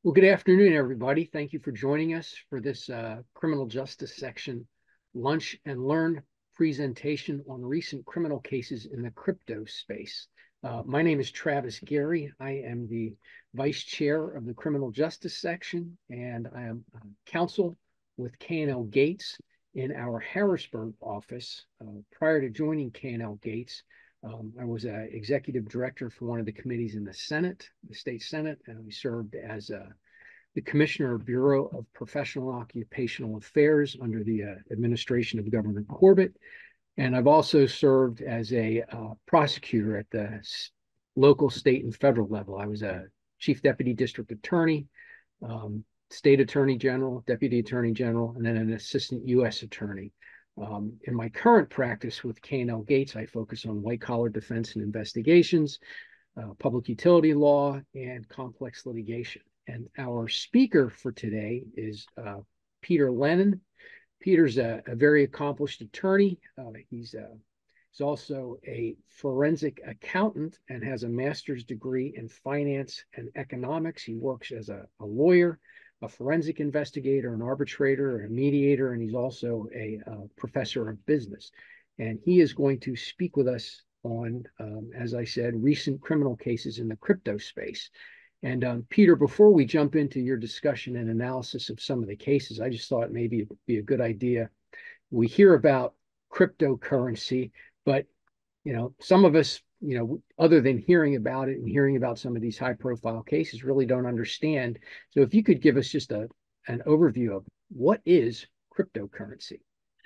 Well, good afternoon, everybody. Thank you for joining us for this criminal justice section lunch and learn presentation on recent criminal cases in the crypto space. My name is Travis Gary. I am the vice chair of the criminal justice section, and I am counsel with K&L Gates in our Harrisburg office. Prior to joining K&L Gates, I was an executive director for one of the committees in the Senate, the state Senate, and we served as the Commissioner of Bureau of Professional Occupational Affairs under the administration of Governor Corbett. And I've also served as a prosecutor at the local, state, and federal level. I was a chief deputy district attorney, state attorney general, deputy attorney general, and then an assistant U.S. attorney. In my current practice with K&L Gates, I focus on white-collar defense and investigations, public utility law, and complex litigation. And our speaker for today is Peter Lennon. Peter's a very accomplished attorney. He's also a forensic accountant and has a master's degree in finance and economics. He works as a lawyer, a forensic investigator, an arbitrator, a mediator, and he's also a professor of business. And he is going to speak with us on, as I said, recent criminal cases in the crypto space. And Peter, before we jump into your discussion and analysis of some of the cases, I just thought maybe it would be a good idea. We hear about cryptocurrency, but some of us, other than hearing about it and hearing about some of these high-profile cases, really don't understand. So if you could give us just an overview of what is cryptocurrency.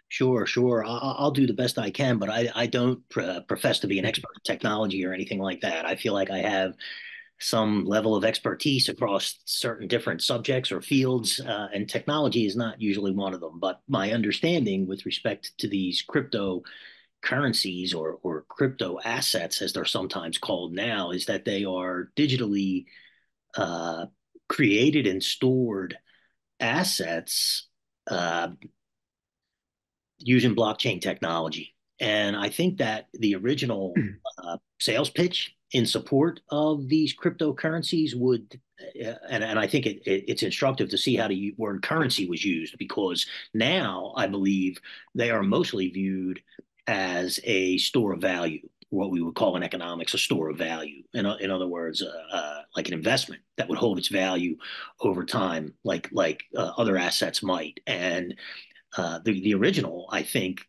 Sure. I'll do the best I can, but I don't profess to be an expert in technology or anything like that. I feel like I have some level of expertise across certain different subjects or fields, and technology is not usually one of them. But my understanding with respect to these cryptocurrencies or crypto assets, as they're sometimes called now, is that they are digitally uh, created and stored assets using blockchain technology. And I think that the original sales pitch in support of these cryptocurrencies would, and I think it's instructive to see how the word currency was used, because now I believe they are mostly viewed as a store of value, what we would call in economics a store of value. In other words, like an investment that would hold its value over time, like other assets might. And the original, I think,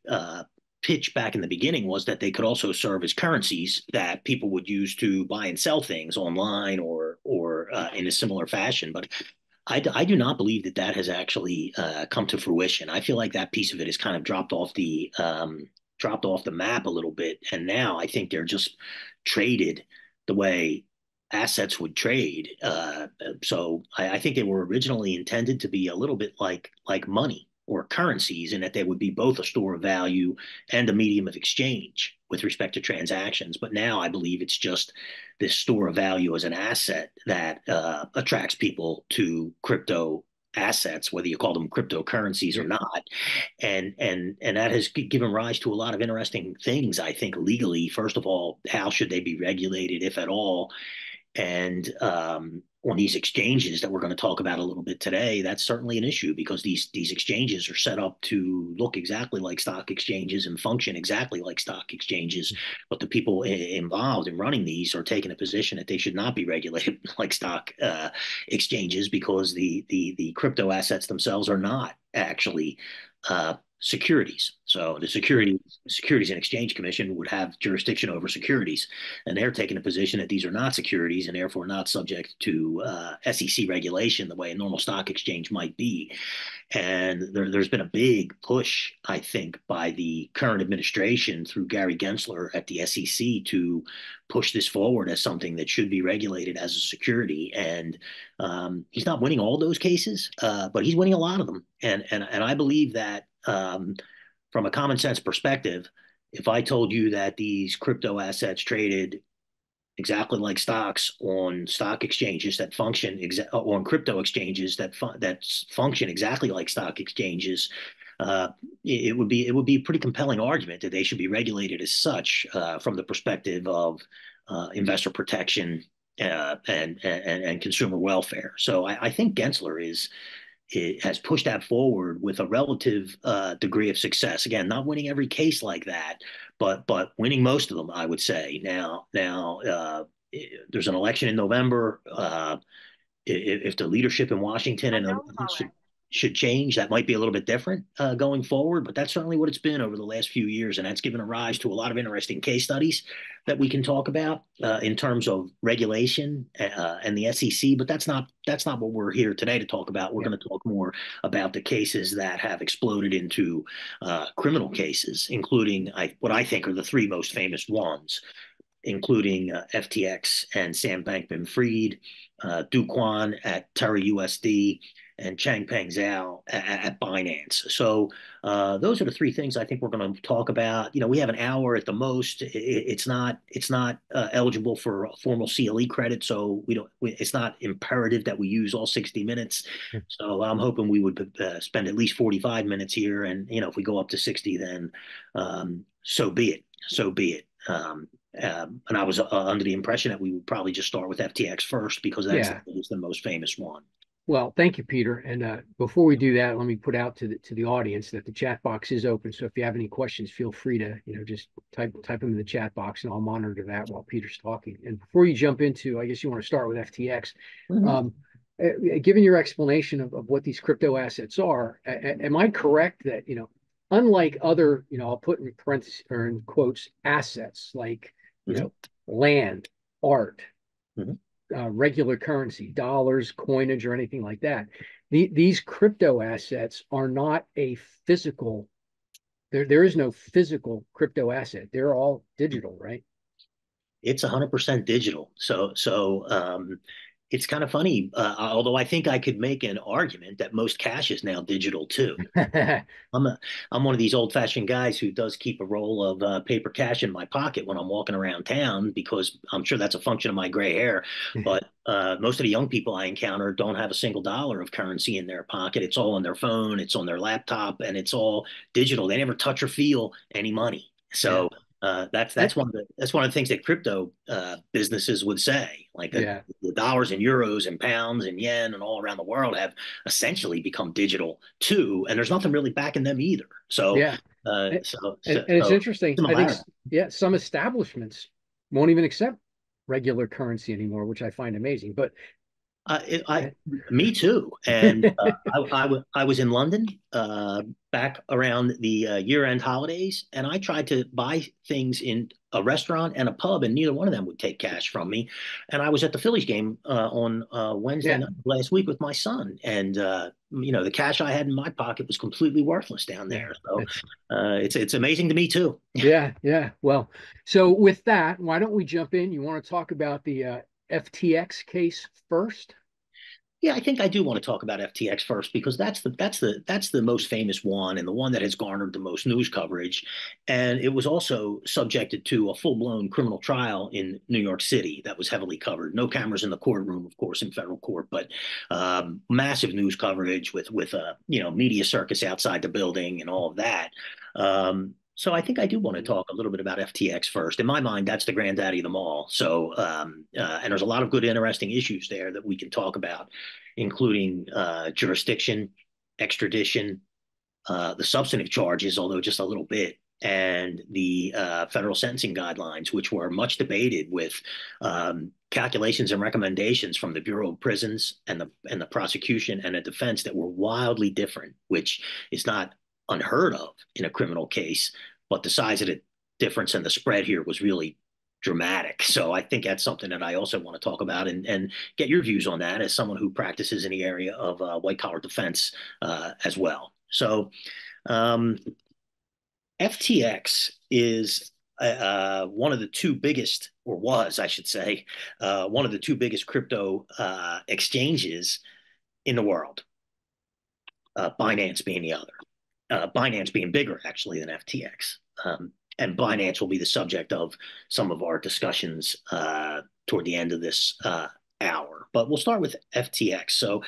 pitch back in the beginning was that they could also serve as currencies that people would use to buy and sell things online or in a similar fashion. But I do not believe that that has actually come to fruition. I feel like that piece of it has kind of dropped off the map a little bit, and now I think they're just traded the way assets would trade. So I think they were originally intended to be a little bit like money or currencies, in that they would be both a store of value and a medium of exchange with respect to transactions. But now I believe it's just this store of value as an asset that attracts people to crypto assets, whether you call them cryptocurrencies or not. And that has given rise to a lot of interesting things, I think, legally. First of all, how should they be regulated, if at all? And on these exchanges that we're going to talk about a little bit today, that's certainly an issue, because these exchanges are set up to look exactly like stock exchanges and function exactly like stock exchanges. But the people involved in running these are taking a position that they should not be regulated like stock exchanges, because the crypto assets themselves are not actually securities. So the Securities and Exchange Commission would have jurisdiction over securities, and they're taking a position that these are not securities and therefore not subject to SEC regulation the way a normal stock exchange might be. And there's been a big push, I think, by the current administration through Gary Gensler at the SEC to push this forward as something that should be regulated as a security. And he's not winning all those cases, but he's winning a lot of them. And I believe that from a common sense perspective, if I told you that these crypto assets traded exactly like stocks on stock exchanges that function on crypto exchanges that function exactly like stock exchanges, it would be a pretty compelling argument that they should be regulated as such, from the perspective of investor protection and consumer welfare. So I think Gensler it has pushed that forward with a relative degree of success. Again, not winning every case like that, but winning most of them, I would say. Now, there's an election in November. If the leadership in Washington and should change, that might be a little bit different going forward. But that's certainly what it's been over the last few years, and that's given a rise to a lot of interesting case studies that we can talk about in terms of regulation and the SEC. But that's not what we're here today to talk about. We're going to talk more about the cases that have exploded into criminal cases, including what I think are the three most famous ones, including FTX and Sam Bankman-Fried, Do Kwon at Terra USD, and Changpeng Zhao at Binance. So those are the three things I think we're going to talk about. We have an hour at the most. It's not eligible for a formal CLE credit, so it's not imperative that we use all 60 minutes. So I'm hoping we would spend at least 45 minutes here, and if we go up to 60, then so be it. So be it. And I was under the impression that we would probably just start with FTX first because that's the most famous one. Well, thank you, Peter. And before we do that, let me put out to the audience that the chat box is open. So if you have any questions, feel free to just type them in the chat box, and I'll monitor that while Peter's talking. And before you jump into, I guess you want to start with FTX. Given your explanation of what these crypto assets are, am I correct that unlike other I'll put in parentheses or in quotes assets like land, art, regular currency, dollars, coinage, or anything like that. These crypto assets are not a physical. There is no physical crypto asset. They're all digital, right? It's 100% digital. So it's kind of funny, although I think I could make an argument that most cash is now digital too. I'm one of these old-fashioned guys who does keep a roll of paper cash in my pocket when I'm walking around town, because I'm sure that's a function of my gray hair. But most of the young people I encounter don't have a single dollar of currency in their pocket. It's all on their phone, it's on their laptop, and it's all digital. They never touch or feel any money. So that's one of the things that crypto businesses would say, like the dollars and euros and pounds and yen and all around the world have essentially become digital too, and there's nothing really backing them either. So it's interesting. I think some establishments won't even accept regular currency anymore, which I find amazing. But me too. And I was in London back around the year-end holidays, and I tried to buy things in a restaurant and a pub, and neither one of them would take cash from me. And I was at the Phillies game on Wednesday night last week with my son, and the cash I had in my pocket was completely worthless down there. So it's amazing to me too. Yeah. Well, so with that, why don't we jump in? You want to talk about the FTX case first? Yeah, I think I do want to talk about FTX first because that's the most famous one and the one that has garnered the most news coverage, and it was also subjected to a full-blown criminal trial in New York City that was heavily covered. No cameras in the courtroom, of course, in federal court, but massive news coverage with media circus outside the building and all of that. So I think I do want to talk a little bit about FTX first. In my mind, that's the granddaddy of them all. So, and there's a lot of good, interesting issues there that we can talk about, including jurisdiction, extradition, the substantive charges, although just a little bit, and the federal sentencing guidelines, which were much debated with calculations and recommendations from the Bureau of Prisons and the prosecution and the defense that were wildly different, which is not unheard of in a criminal case, but the size of the difference and the spread here was really dramatic. So I think that's something that I also want to talk about and get your views on that as someone who practices in the area of white collar defense as well. So FTX is one of the two biggest, or was, I should say, one of the two biggest crypto exchanges in the world, Binance being the other. Binance being bigger, actually, than FTX. And Binance will be the subject of some of our discussions toward the end of this hour. But we'll start with FTX. So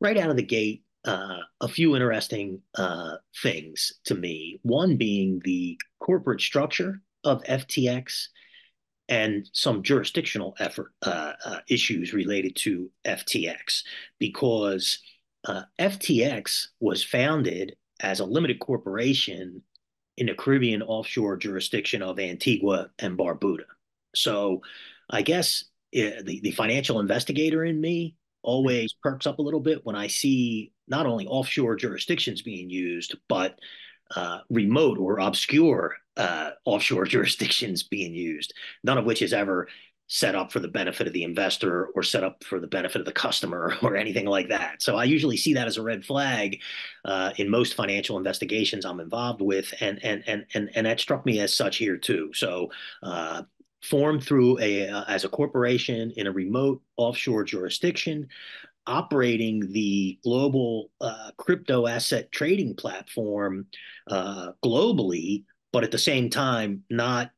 right out of the gate, a few interesting things to me. One being the corporate structure of FTX and some jurisdictional issues related to FTX, because FTX was founded as a limited corporation in the Caribbean offshore jurisdiction of Antigua and Barbuda. So I guess the financial investigator in me always perks up a little bit when I see not only offshore jurisdictions being used, but remote or obscure offshore jurisdictions being used, none of which is ever set up for the benefit of the investor or set up for the benefit of the customer or anything like that. So I usually see that as a red flag in most financial investigations I'm involved with, and that struck me as such here too. So formed through as a corporation in a remote offshore jurisdiction, operating the global crypto asset trading platform globally, but at the same time not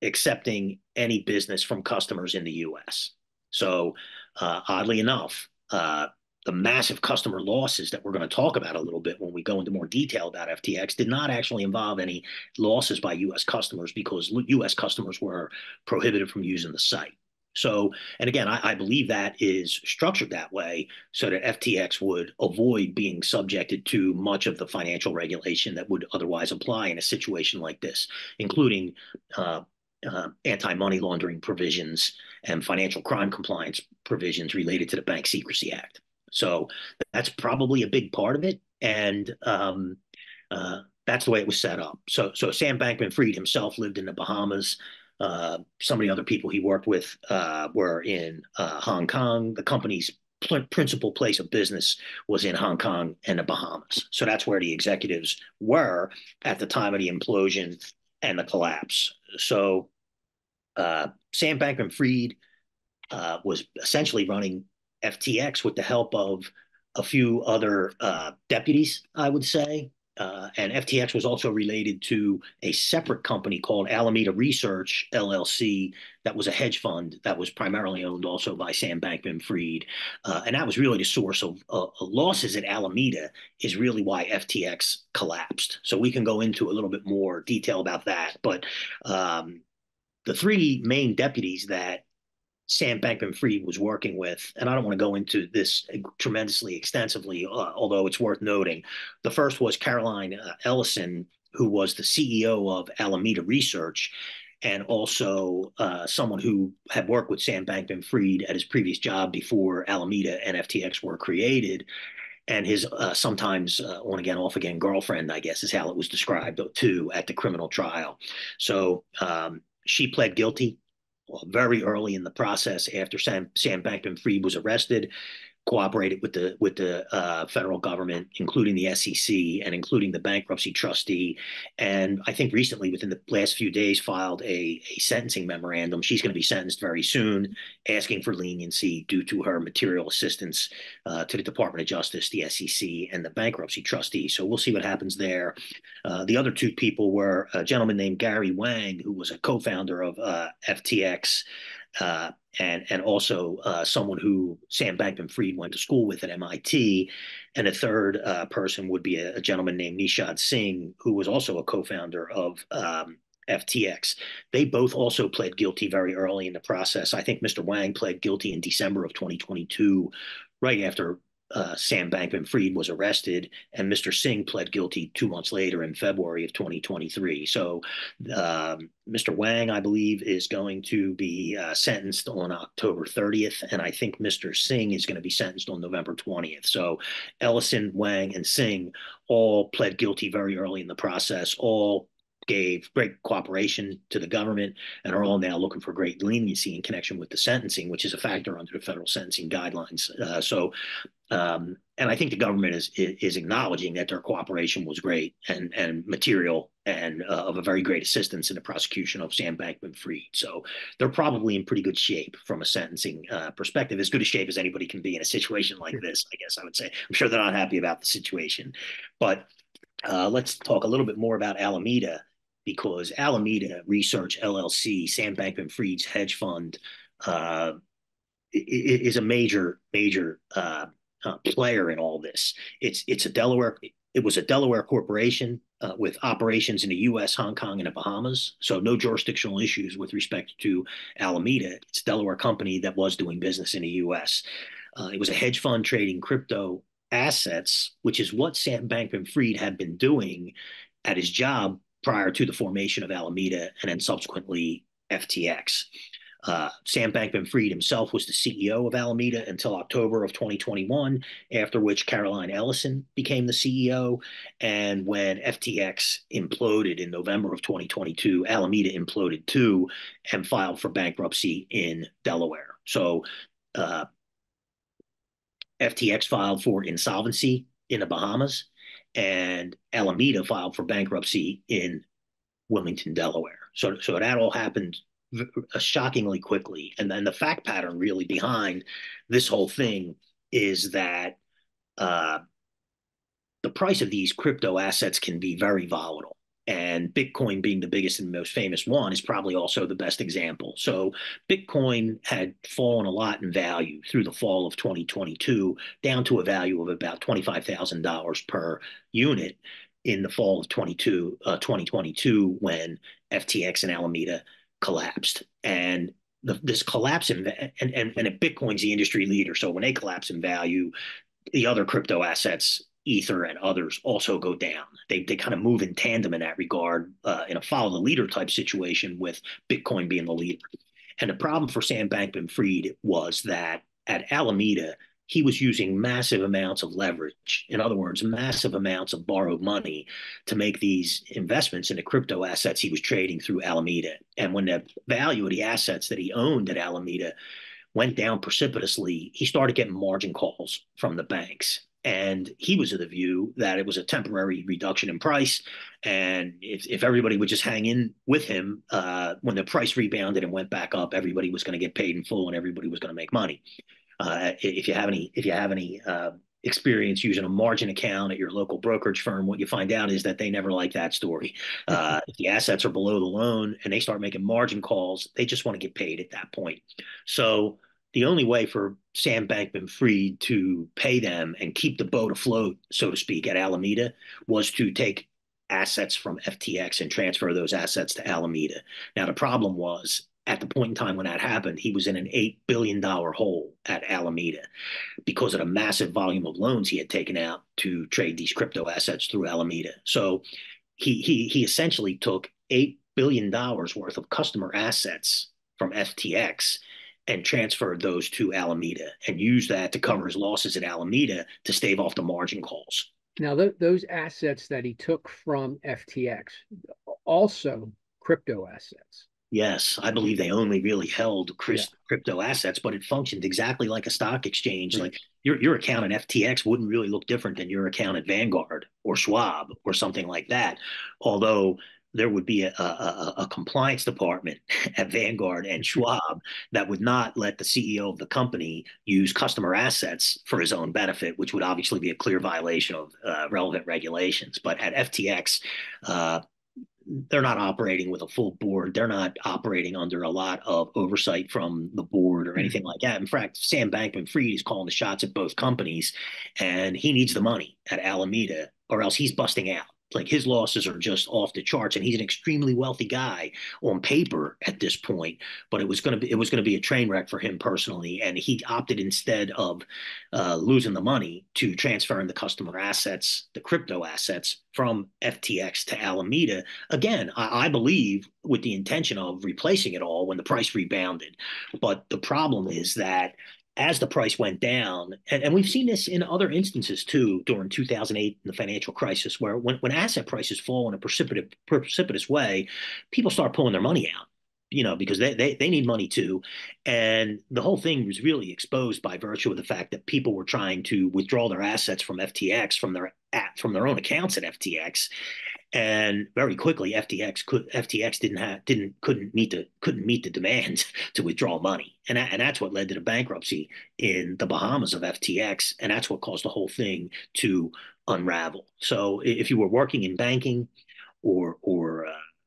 accepting any business from customers in the US. So, oddly enough, the massive customer losses that we're going to talk about a little bit when we go into more detail about FTX did not actually involve any losses by US customers, because US customers were prohibited from using the site. So, and again, I believe that is structured that way so that FTX would avoid being subjected to much of the financial regulation that would otherwise apply in a situation like this, including anti-money laundering provisions and financial crime compliance provisions related to the Bank Secrecy Act. So that's probably a big part of it, and that's the way it was set up. So Sam Bankman-Fried himself lived in the Bahamas. Some of the other people he worked with were in Hong Kong. The company's principal place of business was in Hong Kong and the Bahamas. So that's where the executives were at the time of the implosion and the collapse. So Sam Bankman-Fried was essentially running FTX with the help of a few other deputies, I would say. And FTX was also related to a separate company called Alameda Research, LLC, that was a hedge fund that was primarily owned also by Sam Bankman-Fried. And that was really the source of losses at Alameda, is really why FTX collapsed. So we can go into a little bit more detail about that. But the three main deputies that Sam Bankman-Fried was working with, and I don't want to go into this tremendously extensively, although it's worth noting. The first was Caroline Ellison, who was the CEO of Alameda Research, and also someone who had worked with Sam Bankman-Fried at his previous job before Alameda and FTX were created. And his sometimes on again, off again girlfriend, I guess, is how it was described too at the criminal trial. So she pled guilty very early in the process after Sam Bankman-Fried was arrested, cooperated with the federal government, including the SEC and including the bankruptcy trustee. And I think recently, within the last few days, filed a sentencing memorandum. She's going to be sentenced very soon, asking for leniency due to her material assistance to the Department of Justice, the SEC, and the bankruptcy trustee. So we'll see what happens there. The other two people were a gentleman named Gary Wang, who was a co-founder of FTX, and also someone who Sam Bankman-Fried went to school with at MIT. And a third person would be a gentleman named Nishad Singh, who was also a co-founder of FTX. They both also pled guilty very early in the process. I think Mr. Wang pled guilty in December of 2022, right after Sam Bankman-Fried was arrested, and Mr. Singh pled guilty 2 months later in February of 2023. So Mr. Wang, I believe, is going to be sentenced on October 30th, and I think Mr. Singh is going to be sentenced on November 20th. So Ellison, Wang, and Singh all pled guilty very early in the process, all gave great cooperation to the government, and are all now looking for great leniency in connection with the sentencing, which is a factor under the federal sentencing guidelines. And I think the government is acknowledging that their cooperation was great and material and of a very great assistance in the prosecution of Sam Bankman-Fried. So they're probably in pretty good shape from a sentencing perspective, as good a shape as anybody can be in a situation like this, I guess I would say. I'm sure they're not happy about the situation. But let's talk a little bit more about Alameda, because Alameda Research LLC, Sam Bankman-Fried's hedge fund, is a major player in all this. It's a Delaware It was a Delaware corporation with operations in the U.S., Hong Kong, and the Bahamas. So no jurisdictional issues with respect to Alameda. It's a Delaware company that was doing business in the U.S. It was a hedge fund trading crypto assets, which is what Sam Bankman-Fried had been doing at his job prior to the formation of Alameda and then subsequently FTX. Sam Bankman-Fried himself was the CEO of Alameda until October of 2021, after which Caroline Ellison became the CEO. And when FTX imploded in November of 2022, Alameda imploded too and filed for bankruptcy in Delaware. So FTX filed for insolvency in the Bahamas, and Alameda filed for bankruptcy in Wilmington, Delaware. So that all happened shockingly quickly. And then the fact pattern really behind this whole thing is that the price of these crypto assets can be very volatile. And Bitcoin being the biggest and most famous one is probably also the best example. So Bitcoin had fallen a lot in value through the fall of 2022, down to a value of about $25,000 per unit in the fall of 2022 when FTX and Alameda collapsed. And this collapse and Bitcoin's the industry leader. So when they collapse in value, the other crypto assets, Ether and others, also go down. They kind of move in tandem in that regard, in a follow the leader type situation, with Bitcoin being the leader. And the problem for Sam Bankman-Fried was that at Alameda, he was using massive amounts of leverage. In other words, massive amounts of borrowed money to make these investments in the crypto assets he was trading through Alameda. And when the value of the assets that he owned at Alameda went down precipitously, he started getting margin calls from the banks. And he was of the view that it was a temporary reduction in price. And if everybody would just hang in with him, when the price rebounded and went back up, everybody was going to get paid in full and everybody was going to make money. If you have any experience using a margin account at your local brokerage firm, what you find out is that they never like that story. If the assets are below the loan and they start making margin calls, they just want to get paid at that point. So the only way for Sam Bankman-Fried to pay them and keep the boat afloat, so to speak, at Alameda was to take assets from FTX and transfer those assets to Alameda. Now, the problem was, at the point in time when that happened, he was in an $8 billion hole at Alameda because of the massive volume of loans he had taken out to trade these crypto assets through Alameda. So he essentially took $8 billion worth of customer assets from FTX and transferred those to Alameda and used that to cover his losses at Alameda to stave off the margin calls. Now, those assets that he took from FTX, also crypto assets. Yes, I believe they only really held Yeah. crypto assets, but it functioned exactly like a stock exchange. Like your account at FTX wouldn't really look different than your account at Vanguard or Schwab or something like that. Although there would be a compliance department at Vanguard and Schwab that would not let the CEO of the company use customer assets for his own benefit, which would obviously be a clear violation of relevant regulations. But at FTX, they're not operating with a full board. They're not operating under a lot of oversight from the board or anything like that. In fact, Sam Bankman-Fried is calling the shots at both companies, and he needs the money at Alameda, or else he's busting out. Like, his losses are just off the charts, and he's an extremely wealthy guy on paper at this point. But it was going to be a train wreck for him personally, and he opted, instead of losing the money, to transferring the customer assets, the crypto assets, from FTX to Alameda. Again, I believe with the intention of replacing it all when the price rebounded. But the problem is that as the price went down, and we've seen this in other instances too, during 2008, the financial crisis, where when asset prices fall in a precipitous way, people start pulling their money out, because they need money too. And the whole thing was really exposed by virtue of the fact that people were trying to withdraw their assets from FTX from their own accounts at FTX. And very quickly, FTX couldn't meet the demand to withdraw money, and that's what led to the bankruptcy in the Bahamas of FTX, and that's what caused the whole thing to unravel. So if you were working in banking or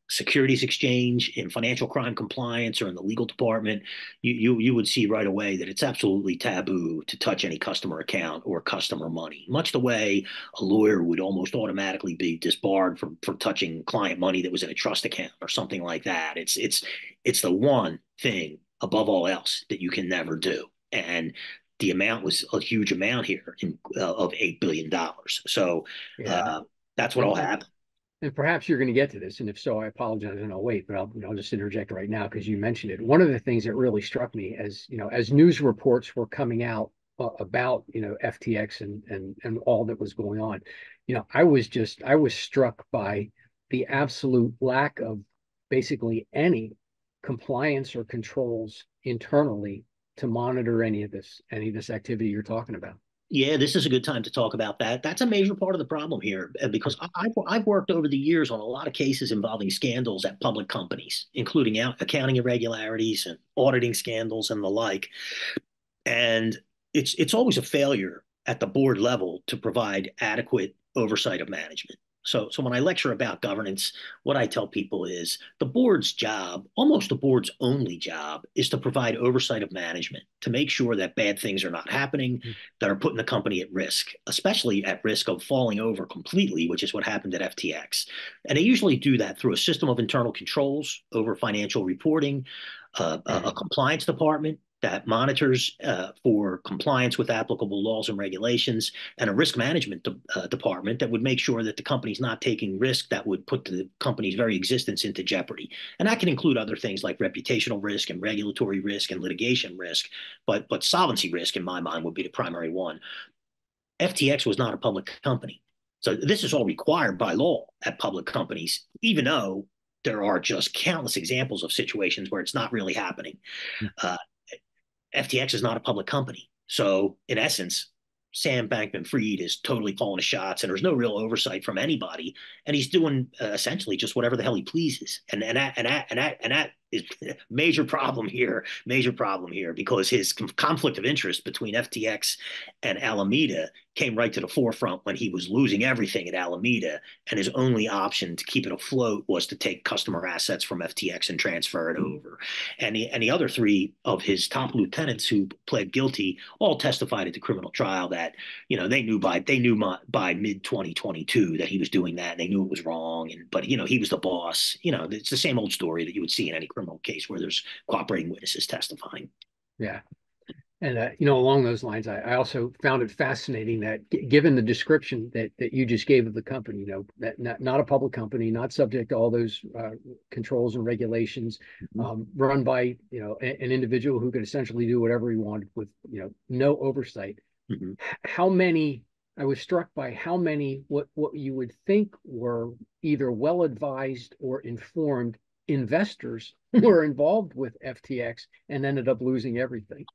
Securities Exchange, in financial crime compliance, or in the legal department, you would see right away that it's absolutely taboo to touch any customer account or customer money. Much the way a lawyer would almost automatically be disbarred from touching client money that was in a trust account or something like that. It's the one thing above all else that you can never do. And the amount was a huge amount here of $8 billion. So Yeah. that's what all happened. And perhaps you're going to get to this, and if so, I apologize and I'll wait. But I'll just interject right now because you mentioned it. One of the things that really struck me, as as news reports were coming out about FTX and all that was going on, I was struck by the absolute lack of basically any compliance or controls internally to monitor any of this activity you're talking about. Yeah, this is a good time to talk about that. That's a major part of the problem here because I've worked over the years on a lot of cases involving scandals at public companies, including accounting irregularities and auditing scandals and the like. And it's always a failure at the board level to provide adequate oversight of management. So when I lecture about governance, what I tell people is the board's job, almost the board's only job, is to provide oversight of management, to make sure that bad things are not happening, that are putting the company at risk, especially at risk of falling over completely, which is what happened at FTX. And they usually do that through a system of internal controls over financial reporting, a compliance department that monitors for compliance with applicable laws and regulations, and a risk management department that would make sure that the company's not taking risk that would put the company's very existence into jeopardy. And that can include other things like reputational risk and regulatory risk and litigation risk, but solvency risk, in my mind, would be the primary one. FTX was not a public company. So this is all required by law at public companies, even though there are just countless examples of situations where it's not really happening. FTX is not a public company. So in essence, Sam Bankman-Fried is totally calling the shots, and there's no real oversight from anybody, and he's doing essentially just whatever the hell he pleases, and that is major problem here, because his conflict of interest between FTX and Alameda came right to the forefront when he was losing everything at Alameda, and his only option to keep it afloat was to take customer assets from FTX and transfer it over. And the other three of his top lieutenants who pled guilty all testified at the criminal trial that they knew by mid 2022 that he was doing that, and they knew it was wrong. But he was the boss. It's the same old story that you would see in any criminal case where there's cooperating witnesses testifying. Yeah. And along those lines, I also found it fascinating that given the description that you just gave of the company, that not a public company, not subject to all those controls and regulations, run by an individual who could essentially do whatever he wanted with no oversight. I was struck by how many what you would think were either well advised or informed investors were involved with FTX and ended up losing everything.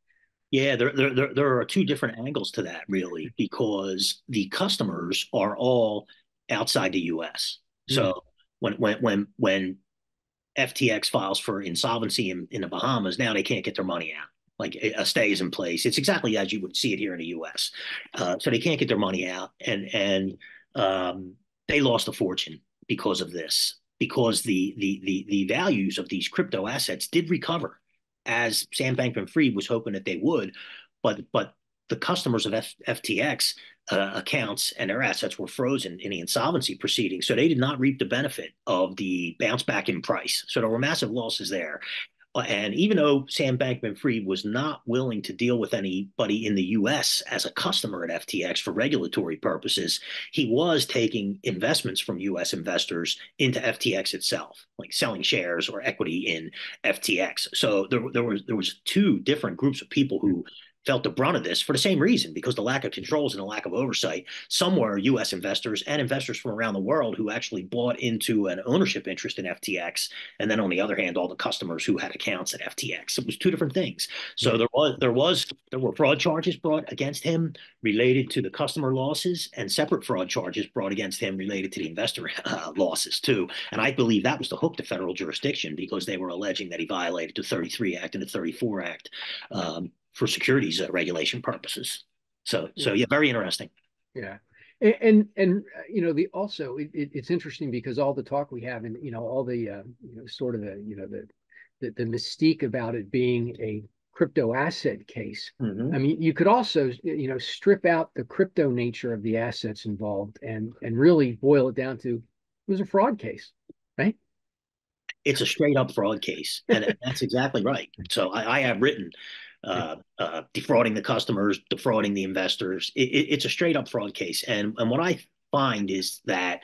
Yeah, there are two different angles to that, really, because the customers are all outside the U.S. So when FTX files for insolvency in the Bahamas, now they can't get their money out. Like a stay is in place. It's exactly as you would see it here in the U.S. So they can't get their money out, and they lost a fortune because of this, because the values of these crypto assets did recover, as Sam Bankman-Fried was hoping that they would, but the customers of FTX accounts and their assets were frozen in the insolvency proceedings, so they did not reap the benefit of the bounce back in price. So there were massive losses there. And even though Sam Bankman-Fried was not willing to deal with anybody in the U.S. as a customer at FTX for regulatory purposes, he was taking investments from U.S. investors into FTX itself, like selling shares or equity in FTX. So there was two different groups of people who felt the brunt of this for the same reason, because the lack of controls and the lack of oversight. Some were U.S. investors and investors from around the world who actually bought into an ownership interest in FTX. And then on the other hand, all the customers who had accounts at FTX. It was two different things. So there were fraud charges brought against him related to the customer losses, and separate fraud charges brought against him related to the investor losses too. And I believe that was the hook to federal jurisdiction, because they were alleging that he violated the 33 Act and the 34 Act. For securities regulation purposes. So yeah, very interesting. Yeah. the also it's interesting because all the talk we have and all the sort of the mystique about it being a crypto asset case. Mm-hmm. I mean, you could also strip out the crypto nature of the assets involved and really boil it down to it was a fraud case, right? It's a straight up fraud case, and that's exactly right. So I have written defrauding the customers, defrauding the investors. It's a straight up fraud case, and what I find is that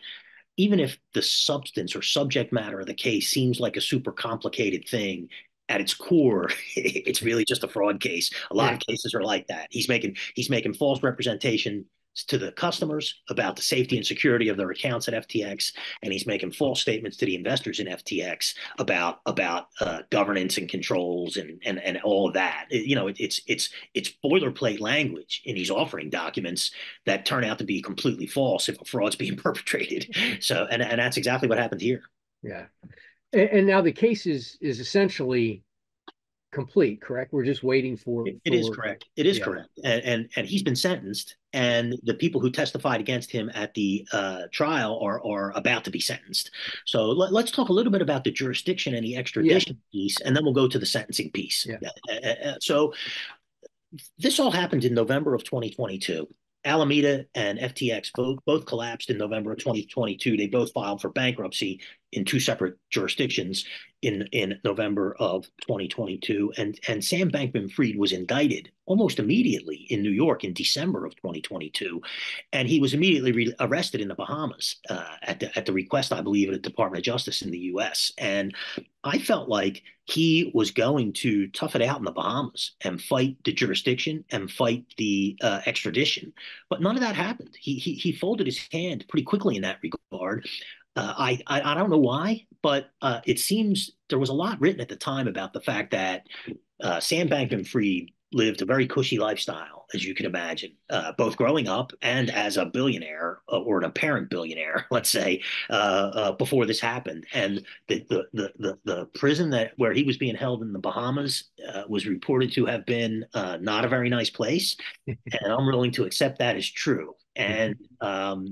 even if the substance or subject matter of the case seems like a super complicated thing, at its core, it's really just a fraud case. A lot Yeah. of cases are like that. He's making false representation to the customers about the safety and security of their accounts at FTX, and he's making false statements to the investors in FTX about governance and controls and all of that. It's boilerplate language in these offering documents that turn out to be completely false if a fraud's being perpetrated. So, and that's exactly what happened here. Yeah. And now the case is essentially complete, correct? We're just waiting It is correct. It is yeah. correct, and he's been sentenced, and the people who testified against him at the trial are about to be sentenced. So let's talk a little bit about the jurisdiction and the Yeah. extradition piece, and then we'll go to the sentencing piece. Yeah. So this all happened in November of 2022. Alameda and FTX both collapsed in November of 2022. They both filed for bankruptcy in two separate jurisdictions in November of 2022. And Sam Bankman-Fried was indicted almost immediately in New York in December of 2022, and he was immediately arrested in the Bahamas at the request, I believe, of the Department of Justice in the U.S. And I felt like he was going to tough it out in the Bahamas and fight the jurisdiction and fight the extradition. But none of that happened. He folded his hand pretty quickly in that regard. I don't know why, but it seems there was a lot written at the time about the fact that Sam Bankman-Fried lived a very cushy lifestyle, as you can imagine, both growing up and as a billionaire or an apparent billionaire, let's say, before this happened. And the prison where he was being held in the Bahamas was reported to have been not a very nice place, and I'm willing to accept that as true. And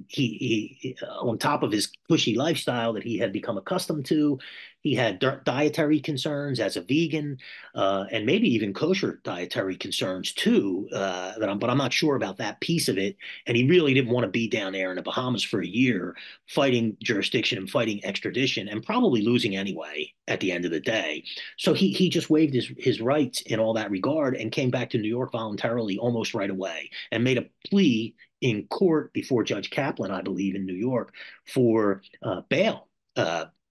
he on top of his cushy lifestyle that he had become accustomed to, he had dietary concerns as a vegan, and maybe even kosher dietary concerns too. But I'm not sure about that piece of it. And he really didn't want to be down there in the Bahamas for a year, fighting jurisdiction and fighting extradition, and probably losing anyway at the end of the day. So he just waived his rights in all that regard and came back to New York voluntarily almost right away and made a plea in court before Judge Kaplan, I believe, in New York, for bail,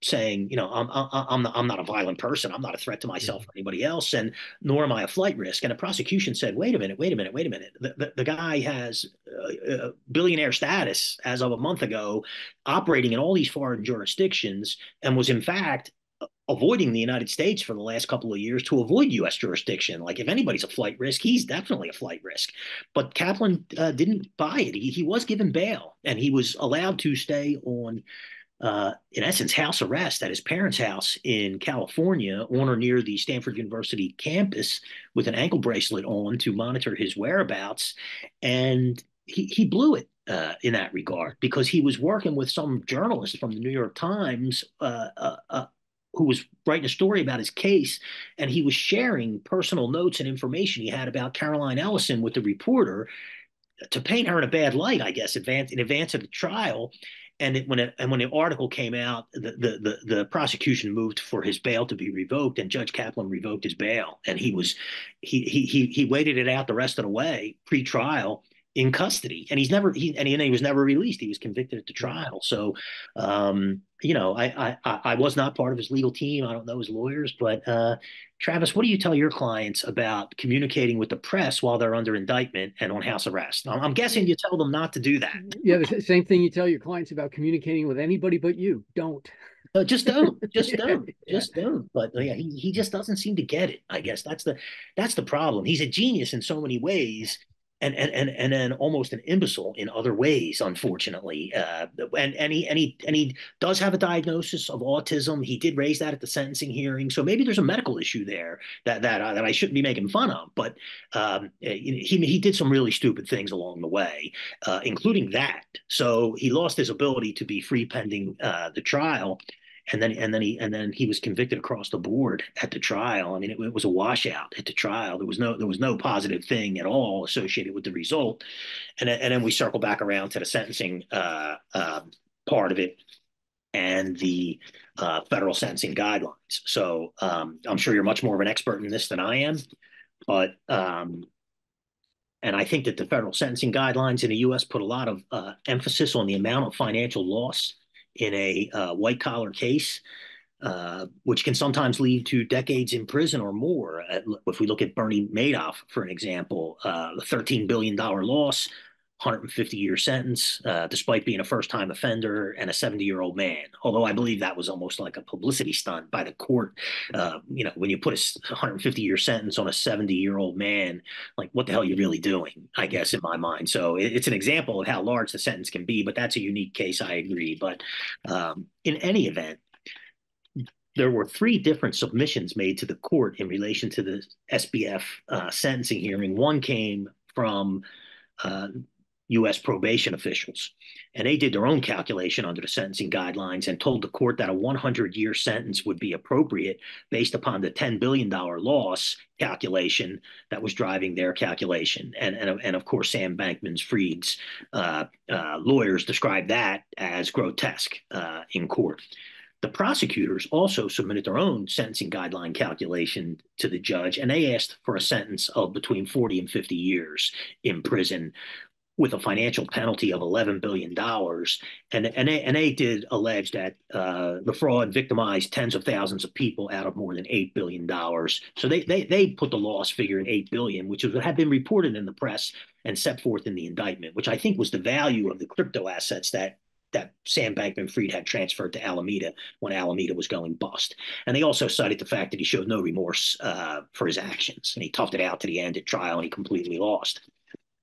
saying, I'm not a violent person. I'm not a threat to myself or anybody else, and nor am I a flight risk. And the prosecution said, wait a minute. The guy has billionaire status as of a month ago, operating in all these foreign jurisdictions, and was in fact avoiding the United States for the last couple of years to avoid U.S. jurisdiction. Like, if anybody's a flight risk, he's definitely a flight risk. But Kaplan didn't buy it. He was given bail, and he was allowed to stay on, in essence, house arrest at his parents' house in California, on or near the Stanford University campus, with an ankle bracelet on to monitor his whereabouts. And he blew it in that regard, because he was working with some journalist from the New York Times who was writing a story about his case, and he was sharing personal notes and information he had about Caroline Ellison with the reporter to paint her in a bad light, I guess, in advance of the trial. And when the article came out, the prosecution moved for his bail to be revoked, and Judge Kaplan revoked his bail, and he waited it out the rest of the way pre-trial in custody, and he was never released. He was convicted at the trial. So, I was not part of his legal team. I don't know his lawyers, but Travis, what do you tell your clients about communicating with the press while they're under indictment and on house arrest? I'm guessing you tell them not to do that. Yeah, the same thing you tell your clients about communicating with anybody but you. Don't. Just don't, just don't, Yeah. just don't. But yeah, he just doesn't seem to get it. I guess that's the problem. He's a genius in so many ways, and then almost an imbecile in other ways, unfortunately. And he does have a diagnosis of autism. He did raise that at the sentencing hearing, so maybe there's a medical issue there that I shouldn't be making fun of. But he did some really stupid things along the way, including that. So he lost his ability to be free pending the trial, and then he was convicted across the board at the trial. I mean, it was a washout at the trial. There was no positive thing at all associated with the result. And then we circle back around to the sentencing part of it and the federal sentencing guidelines. So I'm sure you're much more of an expert in this than I am, but and I think that the federal sentencing guidelines in the U.S. put a lot of emphasis on the amount of financial loss in a white collar case, which can sometimes lead to decades in prison or more. If we look at Bernie Madoff, for an example, a $13 billion loss, 150-year sentence, despite being a first-time offender and a 70-year-old man. Although I believe that was almost like a publicity stunt by the court. When you put a 150-year sentence on a 70-year-old man, like what the hell are you really doing? I guess in my mind. So it's an example of how large the sentence can be. But that's a unique case. I agree. But in any event, there were three different submissions made to the court in relation to the SBF sentencing hearing. One came from U.S. probation officials, and they did their own calculation under the sentencing guidelines and told the court that a 100-year sentence would be appropriate based upon the $10 billion loss calculation that was driving their calculation. And of course, Sam Bankman-Fried's lawyers described that as grotesque in court. The prosecutors also submitted their own sentencing guideline calculation to the judge, and they asked for a sentence of between 40 and 50 years in prison with a financial penalty of $11 billion. And they did allege that the fraud victimized tens of thousands of people out of more than $8 billion. So they put the loss figure at $8 billion, which had been reported in the press and set forth in the indictment, which I think was the value of the crypto assets that Sam Bankman-Fried had transferred to Alameda when Alameda was going bust. And they also cited the fact that he showed no remorse for his actions, and he toughed it out to the end at trial, and he completely lost.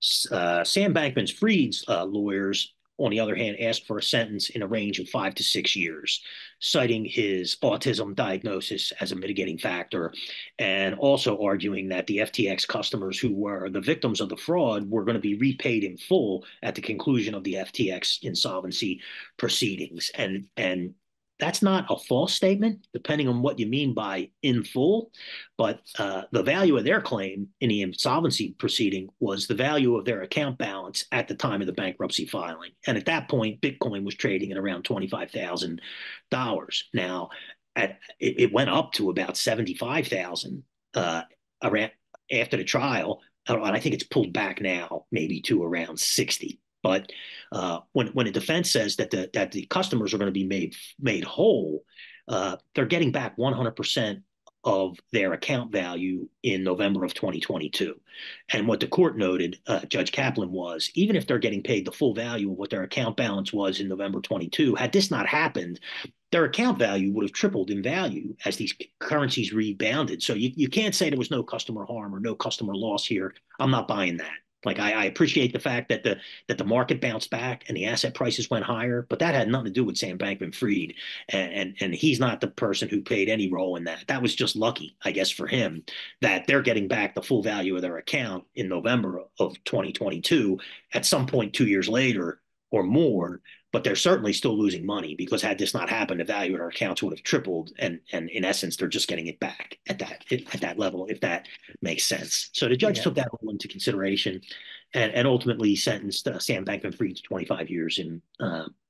Sam Bankman-Fried's lawyers, on the other hand, asked for a sentence in a range of 5 to 6 years, citing his autism diagnosis as a mitigating factor, and also arguing that the FTX customers who were the victims of the fraud were going to be repaid in full at the conclusion of the FTX insolvency proceedings. And that's not a false statement, depending on what you mean by in full. But the value of their claim in the insolvency proceeding was the value of their account balance at the time of the bankruptcy filing. And at that point, Bitcoin was trading at around $25,000. Now, it went up to about $75,000 after the trial. And I think it's pulled back now, maybe to around 60. But when a defense says that the customers are going to be made whole, they're getting back 100% of their account value in November of 2022. And what the court noted, Judge Kaplan, was even if they're getting paid the full value of what their account balance was in November 22, had this not happened, their account value would have tripled in value as these currencies rebounded. So you can't say there was no customer harm or no customer loss here. I'm not buying that. Like I appreciate the fact that the market bounced back and the asset prices went higher, but that had nothing to do with Sam Bankman-Fried, and he's not the person who played any role in that. That was just lucky, I guess, for him that they're getting back the full value of their account in November of 2022 at some point 2 years later or more. But they're certainly still losing money because had this not happened, the value of their accounts would have tripled, and in essence, they're just getting it back at that level, if that makes sense. So the judge took that all into consideration, and ultimately sentenced Sam Bankman-Fried to 25 years in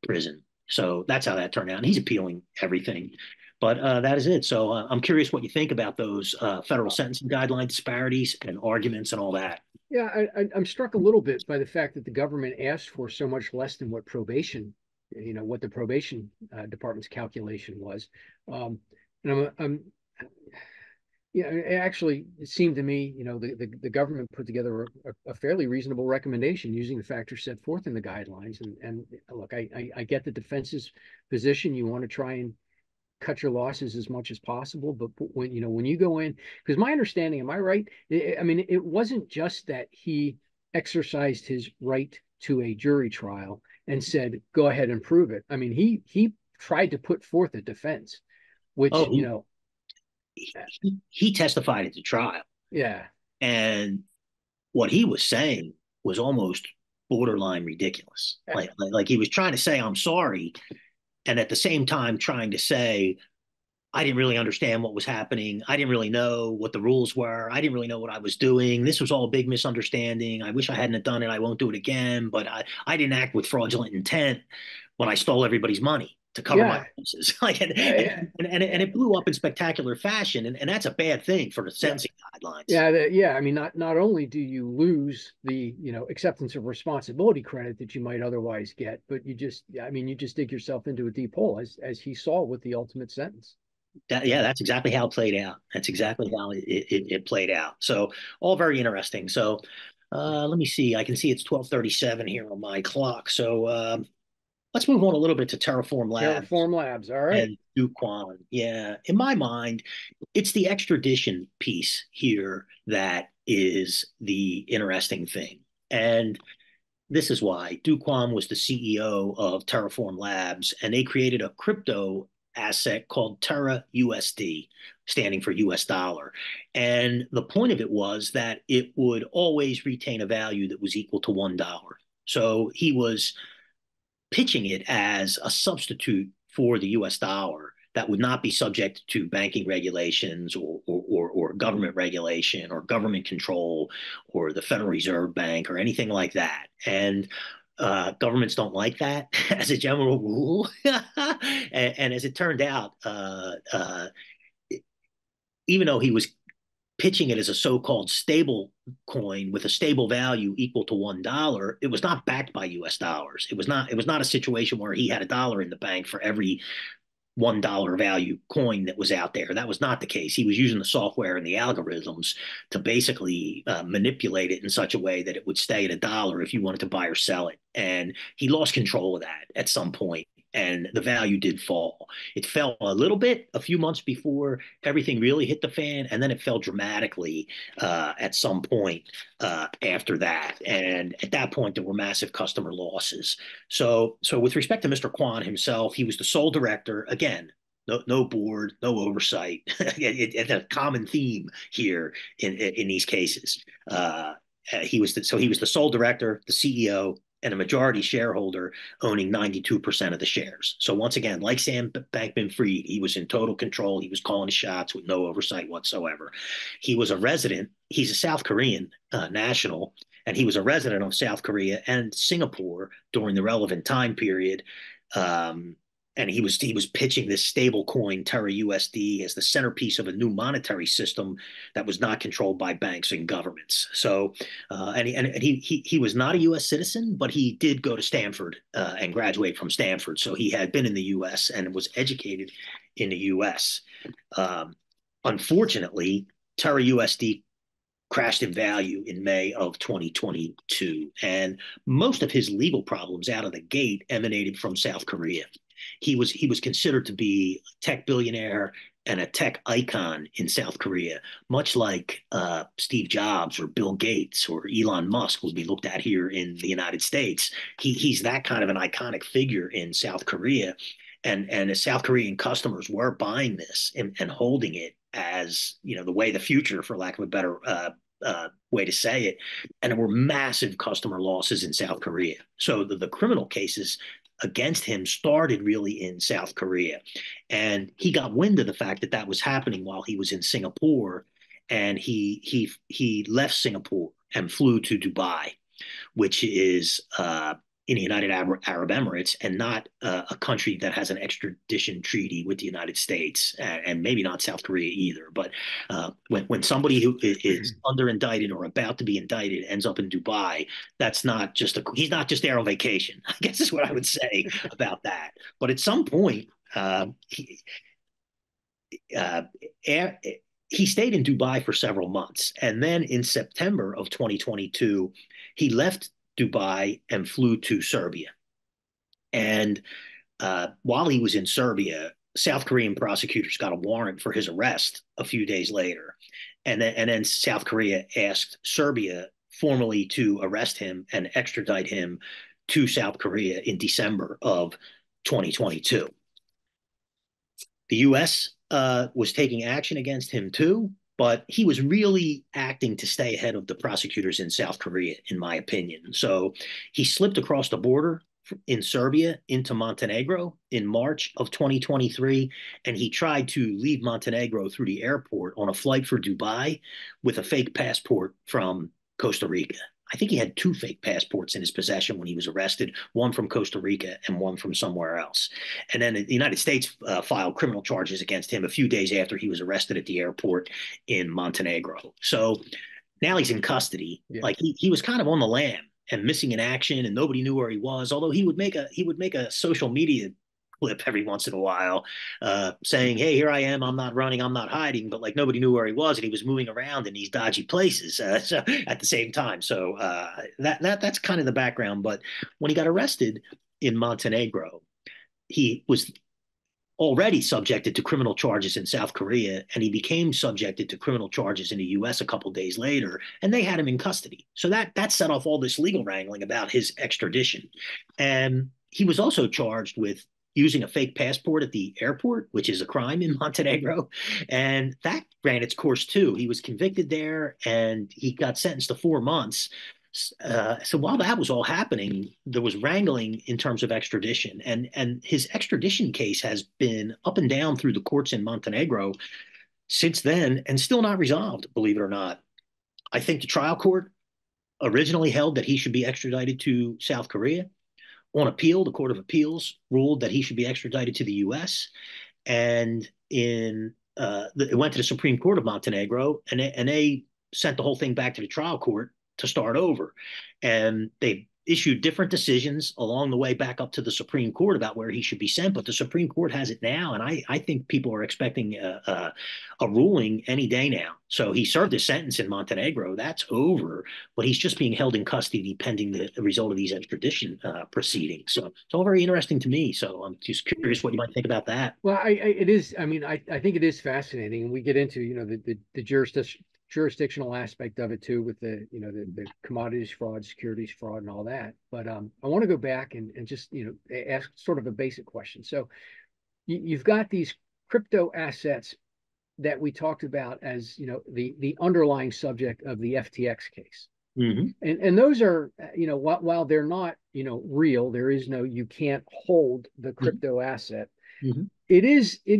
prison. So that's how that turned out. And he's appealing everything, but that is it. So I'm curious what you think about those federal sentencing guideline disparities and arguments and all that. Yeah, I'm struck a little bit by the fact that the government asked for so much less than what what the probation department's calculation was. And it seemed to me, the government put together a fairly reasonable recommendation using the factors set forth in the guidelines. And look, I get the defense's position. You want to try and cut your losses as much as possible, but when you go in, because my understanding, am I right? I mean, it wasn't just that he exercised his right to a jury trial and said, "Go ahead and prove it." I mean, he tried to put forth a defense, which, Oh, he testified at the trial, yeah, and what he was saying was almost borderline ridiculous. Like he was trying to say, "I'm sorry," and at the same time trying to say, I didn't really understand what was happening. I didn't really know what the rules were. I didn't really know what I was doing. This was all a big misunderstanding. I wish I hadn't done it. I won't do it again. But I didn't act with fraudulent intent when I stole everybody's money to cover my yeah, losses. Like, yeah, and it blew up in spectacular fashion. And that's a bad thing for the yeah. sentencing guidelines. Yeah. I mean, not only do you lose the, acceptance of responsibility credit that you might otherwise get, but you just dig yourself into a deep hole, as he saw with the ultimate sentence. Yeah, that's exactly how it played out. That's exactly how it played out. So all very interesting. So let me see. I can see it's 12:37 here on my clock. So let's move on a little bit to Terraform Labs Terraform Labs. All right. and Do Kwon. Yeah, in my mind, it's the extradition piece here that is the interesting thing. And this is why Do Kwon was the CEO of Terraform Labs, and they created a crypto asset called Terra USD, standing for US dollar. And the point of it was that it would always retain a value that was equal to $1. So he was pitching it as a substitute for the US dollar that would not be subject to banking regulations or government regulation or government control or the Federal Reserve Bank or anything like that. And governments don't like that as a general rule. And as it turned out, even though he was pitching it as a so-called stable coin with a stable value equal to $1, it was not backed by US dollars. It was not a situation where he had a dollar in the bank for every $1 value coin that was out there. That was not the case. He was using the software and the algorithms to basically manipulate it in such a way that it would stay at a dollar if you wanted to buy or sell it. And he lost control of that at some point, and the value did fall. It fell a little bit a few months before everything really hit the fan, and then it fell dramatically at some point after that. And at that point, there were massive customer losses. So with respect to Mr. Kwon himself, he was the sole director. Again, no board, no oversight. It's a common theme here in these cases. He was the sole director, the CEO, and a majority shareholder owning 92% of the shares. So once again, like Sam Bankman-Fried, he was in total control. He was calling the shots with no oversight whatsoever. He was a resident. He's a South Korean national, and he was a resident of South Korea and Singapore during the relevant time period. And he was pitching this stable coin Terra USD as the centerpiece of a new monetary system that was not controlled by banks and governments. So, he was not a U.S. citizen, but he did go to Stanford and graduate from Stanford. So he had been in the U.S. and was educated in the U.S. Unfortunately, Terra USD crashed in value in May of 2022. And most of his legal problems out of the gate emanated from South Korea. He was considered to be a tech billionaire and a tech icon in South Korea, much like Steve Jobs or Bill Gates or Elon Musk would be looked at here in the United States. He's that kind of an iconic figure in South Korea, and the South Korean customers were buying this and holding it as the way of the future, for lack of a better way to say it. And there were massive customer losses in South Korea. So the criminal cases against him started really in South Korea. And he got wind of the fact that that was happening while he was in Singapore. And he left Singapore and flew to Dubai, which is in the United Arab Emirates, and not a country that has an extradition treaty with the United States, and maybe not South Korea either. But when somebody who is under indicted or about to be indicted ends up in Dubai, he's not just there on vacation. I guess is what I would say about that. But at some point, uh, he stayed in Dubai for several months. And then in September of 2022, he left Dubai and flew to Serbia. And while he was in Serbia, South Korean prosecutors got a warrant for his arrest a few days later. And then South Korea asked Serbia formally to arrest him and extradite him to South Korea in December of 2022. The U.S. Was taking action against him too, but he was really acting to stay ahead of the prosecutors in South Korea, in my opinion. So he slipped across the border in Serbia into Montenegro in March of 2023, and he tried to leave Montenegro through the airport on a flight for Dubai with a fake passport from Costa Rica. I think he had two fake passports in his possession when he was arrested, one from Costa Rica and one from somewhere else. And then the United States filed criminal charges against him a few days after he was arrested at the airport in Montenegro. So now he's in custody. Yeah. Like he was kind of on the lam and missing in action, and nobody knew where he was. Although he would make a social media clip every once in a while, saying, "Hey, here I am. I'm not running. I'm not hiding." But like nobody knew where he was, and he was moving around in these dodgy places so, at the same time. So that's kind of the background. But when he got arrested in Montenegro, he was already subjected to criminal charges in South Korea, and he became subjected to criminal charges in the U.S. a couple of days later, and they had him in custody. So that set off all this legal wrangling about his extradition. And he was also charged with using a fake passport at the airport, which is a crime in Montenegro. And that ran its course too. He was convicted there, and he got sentenced to 4 months. So while that was all happening, there was wrangling in terms of extradition, and his extradition case has been up and down through the courts in Montenegro since then, and still not resolved, believe it or not. I think the trial court originally held that he should be extradited to South Korea. On appeal, the Court of Appeals ruled that he should be extradited to the U.S. And it went to the Supreme Court of Montenegro, and they sent the whole thing back to the trial court to start over. And they issued different decisions along the way back up to the Supreme Court about where he should be sent. But the Supreme Court has it now, and I think people are expecting a ruling any day now. So he served his sentence in Montenegro. That's over, but he's just being held in custody pending the result of these extradition proceedings. So it's all very interesting to me. So I'm just curious what you might think about that. Well, it is. I mean, I think it is fascinating. And we get into, the jurisdictional aspect of it too, with the commodities fraud, securities fraud, and all that. But I want to go back and just ask sort of a basic question. So you've got these crypto assets that we talked about as the underlying subject of the FTX case. Mm-hmm. And those are, while they're not, real, there is no, you can't hold the crypto mm-hmm. asset. Mm-hmm. It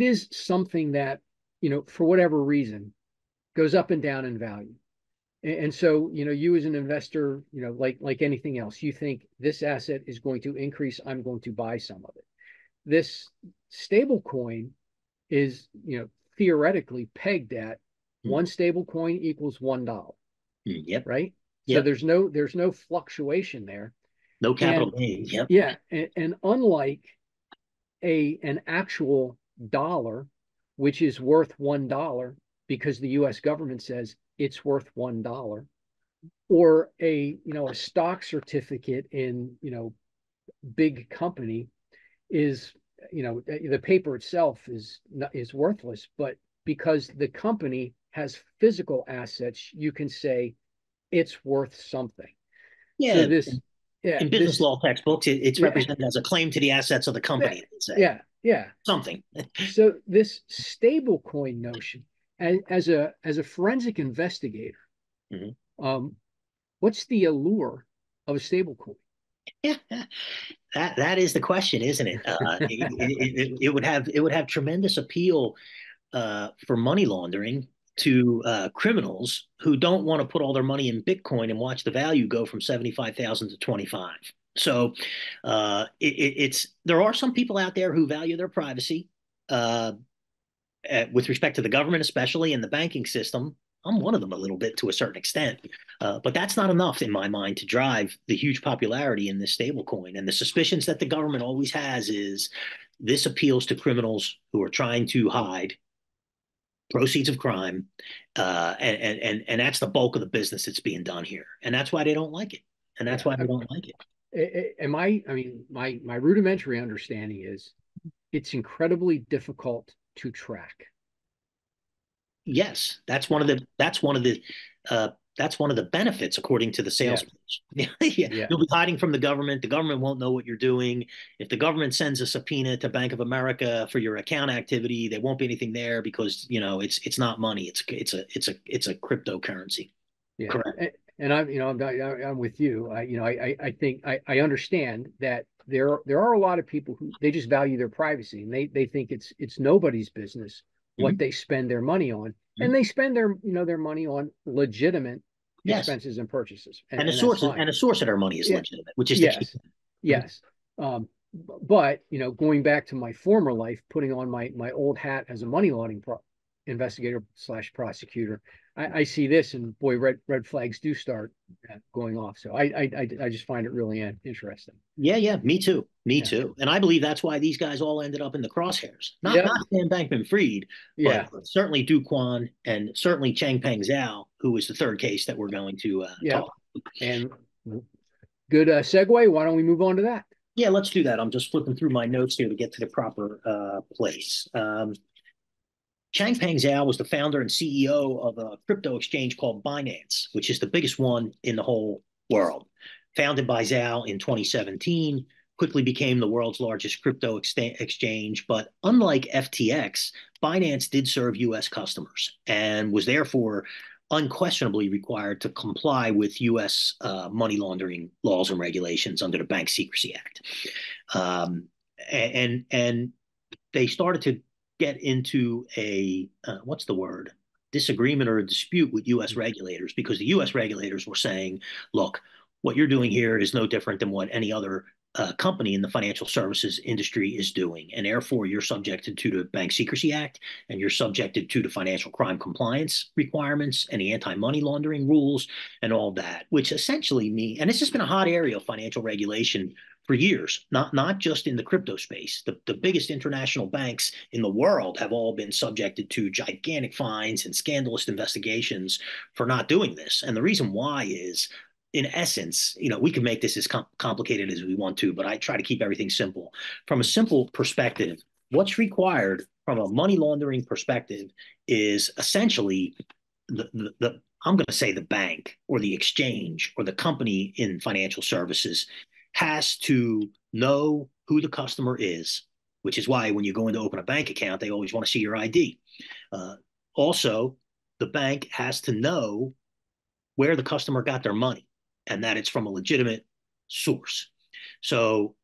is something that, for whatever reason, goes up and down in value. And so, you as an investor, like anything else, you think this asset is going to increase, I'm going to buy some of it. This stable coin is, theoretically pegged at one stable coin equals $1. Yep. Right? Yep. So there's no fluctuation there. No capital gain. Yep. Yeah. And unlike an actual dollar, which is worth $1, because the U.S. government says it's worth $1, or a stock certificate in big company is the paper itself is worthless, but because the company has physical assets, you can say it's worth something. Yeah. So in business law textbooks, it's represented as a claim to the assets of the company. Yeah. Something. So this stable coin notion, as a forensic investigator, mm-hmm. What's the allure of a stable coin? Yeah, that is the question, isn't it? It would have tremendous appeal for money laundering to criminals who don't want to put all their money in Bitcoin and watch the value go from 75,000 to 25. So there are some people out there who value their privacy. With respect to the government, especially in the banking system. I'm one of them a little bit to a certain extent, but that's not enough in my mind to drive the huge popularity in this stablecoin. And the suspicions that the government always has is this appeals to criminals who are trying to hide proceeds of crime, and that's the bulk of the business that's being done here, and that's why they don't like it, and that's why they don't like it. My rudimentary understanding is it's incredibly difficult to track. Yes, that's one of the That's one of the benefits, according to the sales Yeah. pitch. Yeah, Yeah. you'll be hiding from the government. The government won't know what you're doing. If the government sends a subpoena to Bank of America for your account activity, there won't be anything there because it's not money. It's a cryptocurrency. Yeah. Correct. And I'm with you. I think I understand that there are a lot of people who they just value their privacy and they think it's nobody's business what Mhm. they spend their money on. And Mhm. they spend their money on legitimate Yes, expenses and purchases. and the And that's source fine. and the source of their money is Yeah. legitimate, which is the key. Yes. Yes. Um, but going back to my former life, putting on my old hat as a money laundering investigator slash prosecutor, I see this and boy, red flags do start going off. So I just find it really interesting. Yeah, yeah, me too. Me Yeah. too. And I believe that's why these guys all ended up in the crosshairs. Not Yep. not Sam Bankman-Fried, but Yeah. certainly Du Quan and certainly Changpeng Zhao, who is the third case that we're going to Yep. talk. And good segue. Why don't we move on to that? Yeah, let's do that. I'm just flipping through my notes here to get to the proper place. Changpeng Zhao was the founder and CEO of a crypto exchange called Binance, which is the biggest one in the whole world. Founded by Zhao in 2017, quickly became the world's largest crypto exchange. But unlike FTX, Binance did serve US customers and was therefore unquestionably required to comply with US money laundering laws and regulations under the Bank Secrecy Act. Um, and they started to get into a what's the word, disagreement or a dispute with U.S. regulators, because the U.S. regulators were saying, look, what you're doing here is no different than what any other company in the financial services industry is doing. And therefore, you're subjected to the Bank Secrecy Act and you're subjected to the financial crime compliance requirements and the anti-money laundering rules and all that, which essentially mean, and this has been a hot area of financial regulation for years, not just in the crypto space. The biggest international banks in the world have all been subjected to gigantic fines and scandalous investigations for not doing this. And the reason why is, in essence, we can make this as complicated as we want to, but I try to keep everything simple. From a simple perspective, what's required from a money laundering perspective is essentially the I'm going to say the bank or the exchange or the company in financial services has to know who the customer is, which is why when you go in to open a bank account, they always want to see your ID. Also, the bank has to know where the customer got their money and that it's from a legitimate source. So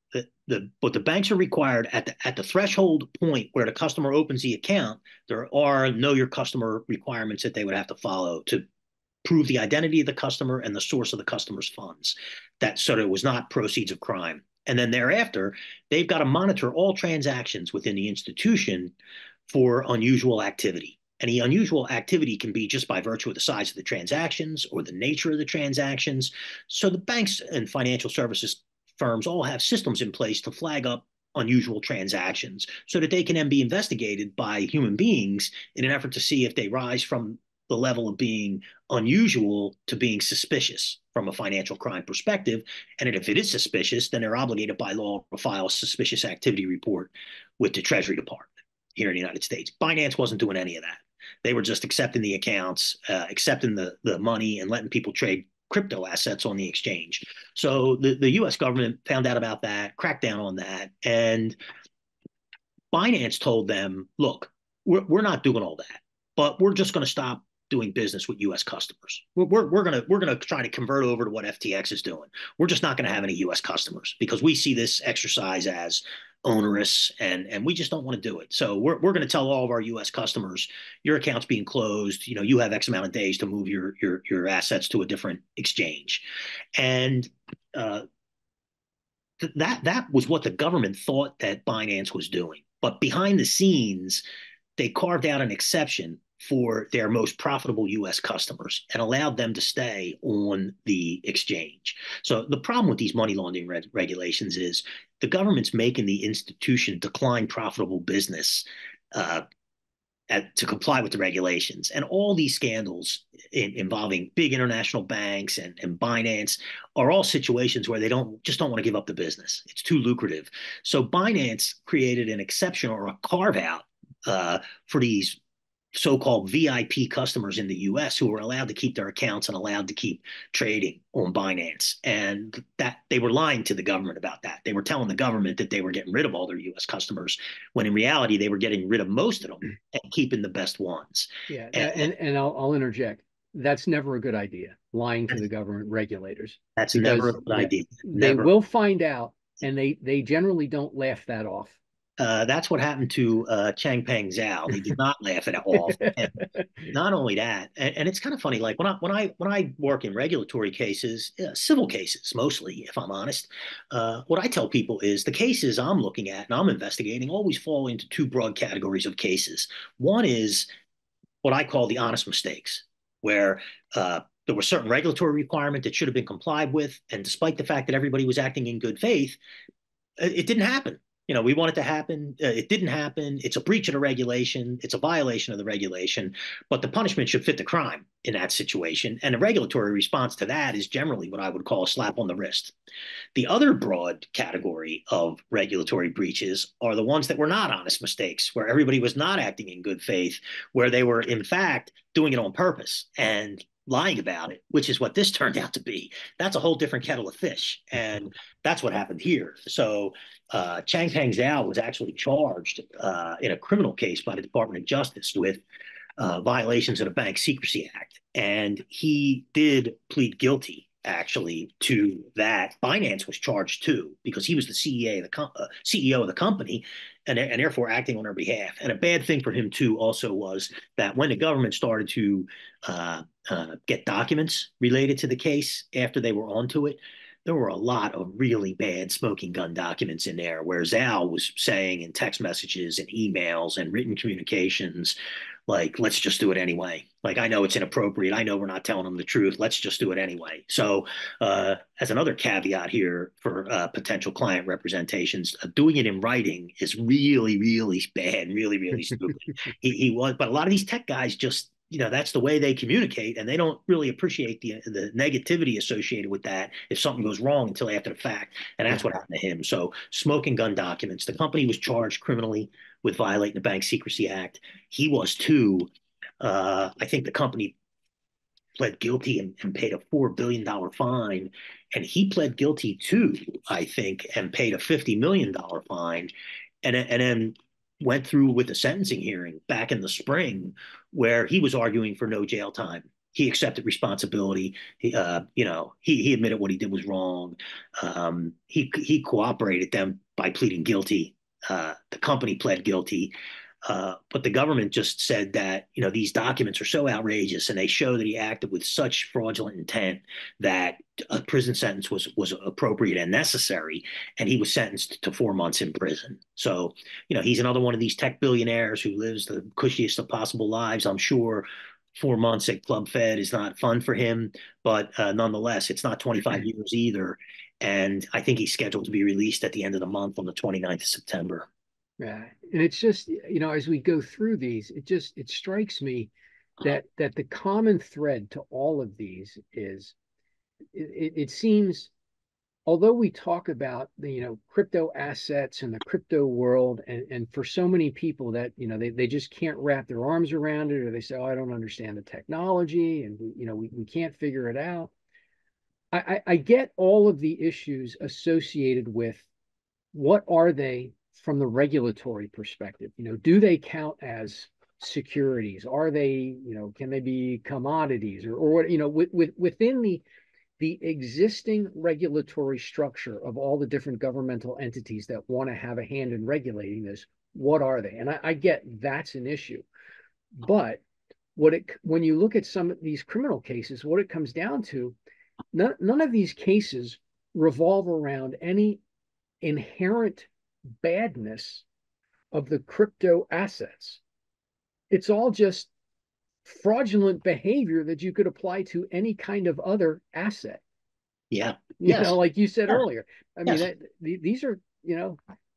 but the banks are required at the threshold point where the customer opens the account, there are know your customer requirements that they would have to follow to prove the identity of the customer and the source of the customer's funds, that so that it was not proceeds of crime. And then thereafter, they've got to monitor all transactions within the institution for unusual activity. Any unusual activity can be just by virtue of the size of the transactions or the nature of the transactions. So the banks and financial services firms all have systems in place to flag up unusual transactions so that they can then be investigated by human beings in an effort to see if they rise from the level of being unusual to being suspicious from a financial crime perspective. And if it is suspicious, then they're obligated by law to file a suspicious activity report with the Treasury Department here in the United States. Binance wasn't doing any of that. They were just accepting the accounts, accepting the money, and letting people trade crypto assets on the exchange. So the US government found out about that, cracked down on that, and Binance told them, look, we're not doing all that, but we're just going to stop doing business with U.S. customers. We're gonna try to convert over to what FTX is doing. We're just not going to have any U.S. customers because we see this exercise as onerous and we just don't want to do it. So we're going to tell all of our U.S. customers, your account's being closed. You have X amount of days to move your assets to a different exchange, and that was what the government thought that Binance was doing. But behind the scenes, they carved out an exception for their most profitable US customers and allowed them to stay on the exchange. So the problem with these money laundering regulations is the government's making the institution decline profitable business to comply with the regulations. And all these scandals involving big international banks and Binance are all situations where they just don't want to give up the business. It's too lucrative. So Binance created an exception or a carve out for these so-called VIP customers in the US who were allowed to keep their accounts and allowed to keep trading on Binance. And that they were lying to the government about that. They were telling the government that they were getting rid of all their US customers, when in reality they were getting rid of most of them and keeping the best ones. Yeah, And I'll interject. That's never a good idea, lying to the government regulators, that's never a because good idea. they Never. will find out, and they generally don't laugh that off. That's what happened to Changpeng Zhao. He did not laugh it off. And not only that, and it's kind of funny, like when I work in regulatory cases, civil cases mostly, if I'm honest, what I tell people is the cases I'm looking at and I'm investigating always fall into two broad categories of cases. One is what I call the honest mistakes, where there was certain regulatory requirement that should have been complied with, and despite the fact that everybody was acting in good faith, it didn't happen. We want it to happen. It didn't happen. It's a breach of the regulation. It's a violation of the regulation, but the punishment should fit the crime in that situation. And the regulatory response to that is generally what I would call a slap on the wrist. The other broad category of regulatory breaches are the ones that were not honest mistakes, where everybody was not acting in good faith, where they were, in fact, doing it on purpose and lying about it, which is what this turned out to be. That's a whole different kettle of fish. And that's what happened here. So Changpeng Zhao was actually charged in a criminal case by the Department of Justice with violations of the Bank Secrecy Act. And he did plead guilty, actually, to that. Binance was charged too, because he was the CEO of the company, and therefore acting on their behalf. And a bad thing for him too also was that when the government started to get documents related to the case after they were onto it, there were a lot of really bad smoking gun documents in there, where Zhao was saying in text messages and emails and written communications, like, let's just do it anyway. Like, I know it's inappropriate. I know we're not telling them the truth. Let's just do it anyway. So as another caveat here for potential client representations, doing it in writing is really, really bad, really, really stupid. He was, but a lot of these tech guys just, that's the way they communicate, and they don't really appreciate the negativity associated with that if something goes wrong until after the fact. And that's what happened to him. So smoking gun documents. The company was charged criminally with violating the Bank Secrecy Act. He was too. I think the company pled guilty and paid a $4 billion fine. And he pled guilty too, I think, and paid a $50 million fine. And then went through with a sentencing hearing back in the spring, where he was arguing for no jail time. He accepted responsibility. He admitted what he did was wrong. He cooperated them by pleading guilty. The company pled guilty. But the government just said that, these documents are so outrageous and they show that he acted with such fraudulent intent that a prison sentence was appropriate and necessary, and he was sentenced to 4 months in prison. So, he's another one of these tech billionaires who lives the cushiest of possible lives. I'm sure 4 months at Club Fed is not fun for him, but nonetheless, it's not 25 years either. And I think he's scheduled to be released at the end of the month on the 29th of September. Yeah, and it's just, as we go through these, it strikes me that the common thread to all of these is, it seems, although we talk about the crypto assets and the crypto world, and for so many people that they just can't wrap their arms around it, or they say, oh, I don't understand the technology, and we can't figure it out. I get all of the issues associated with what are they from the regulatory perspective. Do they count as securities? Are they, can they be commodities, or within the existing regulatory structure of all the different governmental entities that want to have a hand in regulating this? What are they? And I get that's an issue, but when you look at some of these criminal cases, what it comes down to, none of these cases revolve around any inherent badness of the crypto assets. It's all just fraudulent behavior that you could apply to any kind of other asset. Yeah. Yes. Like you said earlier. I mean, Yes. these are,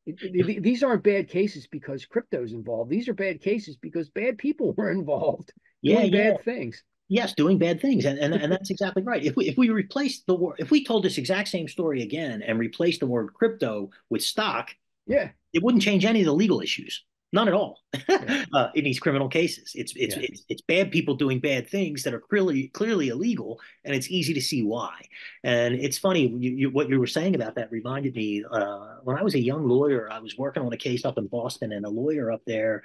these aren't bad cases because crypto's involved. These are bad cases because bad people were involved doing bad things. Yes, doing bad things, and that's exactly right. If we replace the word, if we told this exact same story again and replaced the word crypto with stock, Yeah, it wouldn't change any of the legal issues. None at all. Yeah. In these criminal cases. Yeah. It's bad people doing bad things that are clearly illegal, and it's easy to see why. And it's funny, what you were saying about that reminded me. When I was a young lawyer, I was working on a case up in Boston, and a lawyer up there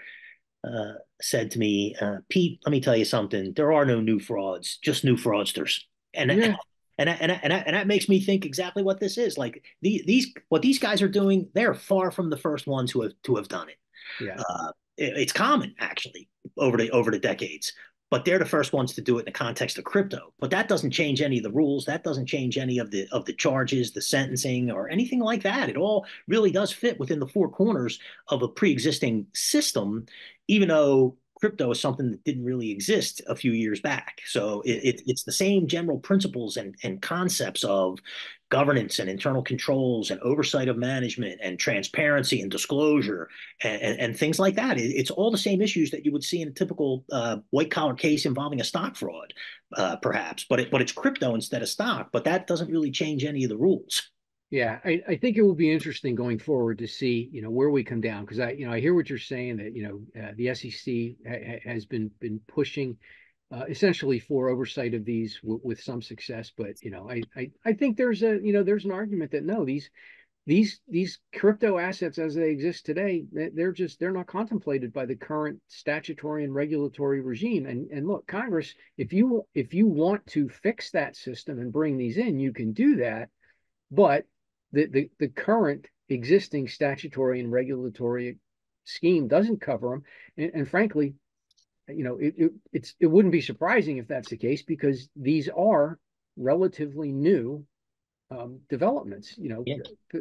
said to me, "Pete, let me tell you something. There are no new frauds, just new fraudsters." And Yeah. and that makes me think exactly what this is. Like these what these guys are doing, they're far from the first ones who have done it. Yeah. It's common actually over the decades, but they're the first ones to do it in the context of crypto. But that doesn't change any of the rules. That doesn't change any of the charges, the sentencing, or anything like that. It all really does fit within the four corners of a pre-existing system, even though crypto is something that didn't really exist a few years back. So it's the same general principles and concepts of governance and internal controls and oversight of management and transparency and disclosure and things like that. It's all the same issues that you would see in a typical white collar case involving a stock fraud, perhaps, but it's crypto instead of stock. But that doesn't really change any of the rules. Yeah, I think it will be interesting going forward to see, where we come down, because I hear what you're saying that, the SEC has been pushing essentially for oversight of these with some success, but I think there's an argument that no, these crypto assets as they exist today, they're not contemplated by the current statutory and regulatory regime. And look, Congress, if you want to fix that system and bring these in, you can do that, but the current existing statutory and regulatory scheme doesn't cover them. And frankly, it wouldn't be surprising if that's the case, because these are relatively new developments. Yeah.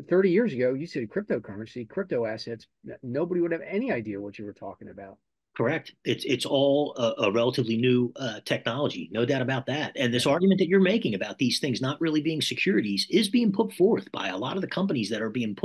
30 years ago, you said cryptocurrency, crypto assets, nobody would have any idea what you were talking about. Correct. It's all a relatively new technology, no doubt about that. And this Yeah. argument that you're making about these things not really being securities is being put forth by a lot of the companies that are being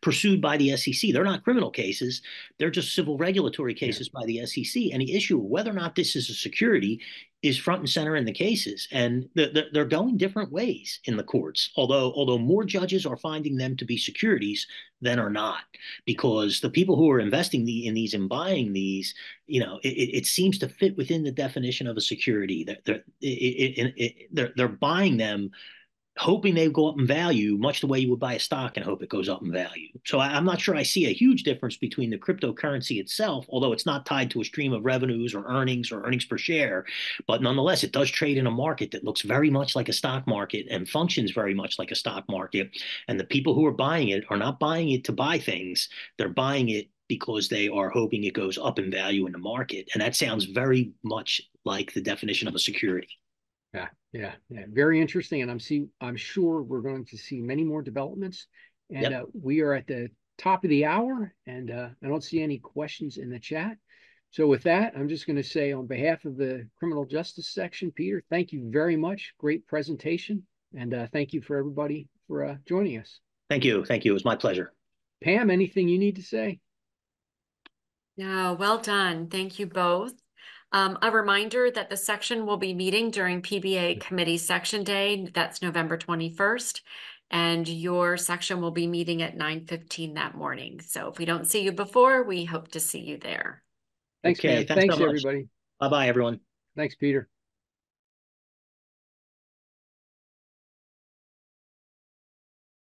pursued by the SEC. They're not criminal cases; they're just civil regulatory Yeah. cases by the SEC. And the issue of whether or not this is a security is front and center in the cases, and they're going different ways in the courts. Although more judges are finding them to be securities than are not, because the people who are investing in these and buying these, it seems to fit within the definition of a security. They're buying them hoping they go up in value, much the way you would buy a stock and hope it goes up in value. So I'm not sure I see a huge difference between the cryptocurrency itself, although it's not tied to a stream of revenues or earnings per share. But nonetheless, it does trade in a market that looks very much like a stock market and functions very much like a stock market. And the people who are buying it are not buying it to buy things. They're buying it because they are hoping it goes up in value in the market. And that sounds very much like the definition of a security. Yeah, yeah, yeah. Very interesting. And I'm sure we're going to see many more developments. And Yep. we are at the top of the hour, and I don't see any questions in the chat. So with that, I'm just going to say, on behalf of the criminal justice section, Peter, thank you very much. Great presentation. And thank you for everybody for joining us. Thank you. Thank you. It was my pleasure. Pam, anything you need to say? No, well done. Thank you both. A reminder that the section will be meeting during PBA Committee Section Day. That's November 21st. And your section will be meeting at 9:15 that morning. So if we don't see you before, we hope to see you there. Thanks, Okay, Pam. thanks Thanks, so much. everybody. Bye-bye, everyone. Thanks, Peter.